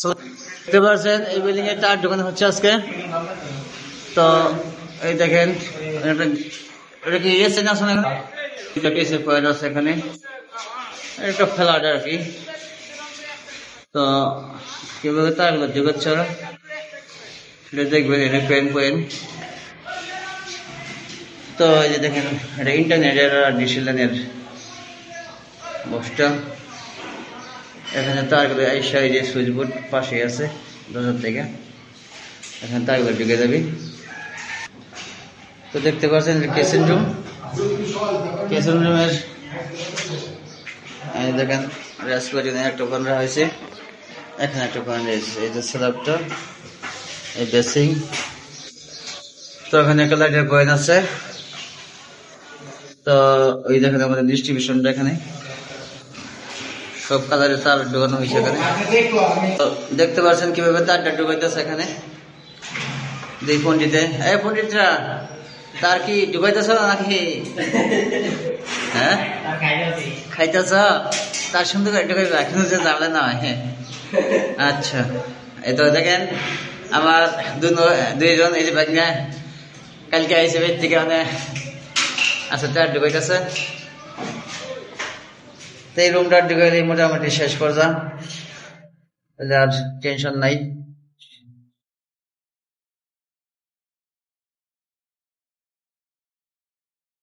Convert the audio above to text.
So, দেখতে পাচ্ছেন এই বিল্ডিং এর তার দোকান হচ্ছে আজকে। তো এই দেখেন এটা কি ইয়েছে না শোনা এটা কেসে পয়েন্ট আছে এখানে একটা ফ্ল্যাট আর কি। তো কিভাবে তারগুলো যোগাচ্ছে ওরা সেটা দেখবেন। এটা পেন পয়েন্ট। তো এই যে দেখেন এটা ইন্টারনেটের আর ডিসি লাইনের বক্সটা। এখানে তারগুলো এই সাইডে সুইচ বোর্ড পাশে আছে দরজার থেকে, এখানে তারগুলো ঢুকে যাবে। তো দেখতে পাচ্ছেন কিচেন রুম। কিচেন রুমের দেখেন রেস্টুরেন্টের জন্য একটা ওখানে হয়েছে, এখানে একটা ওখানে রয়েছে। এই যে স্ল্যাবটা, এই বেসিং। তো এখানে একটা লাইটের পয়েন্ট আছে। তো ওই দেখেন আমাদের ডিস্ট্রিবিউশনটা এখানে সব কালারের তার ঢোকানো হয়েছে এখানে। তো দেখতে পাচ্ছেন কিভাবে তারটা ঢুকাইতেছে এখানে। দুই পন্ডিতে এই পন্ডিতরা তার কি ঢুকাইতেছ নাকি? হ্যাঁ খাইতেছ তার সুন্দর করে ঢুকাইবে এখন যে যাবে না। হ্যাঁ আচ্ছা, এই তো দেখেন আমার দুইজন এই যে ভাগ্না কালকে আইসে বের থেকে মানে আচ্ছা তার ঢুকাইতেছে। তো এই রুমটা ঢুকাইলে মোটামুটি শেষ পর্যন্ত, আর টেনশন নাই।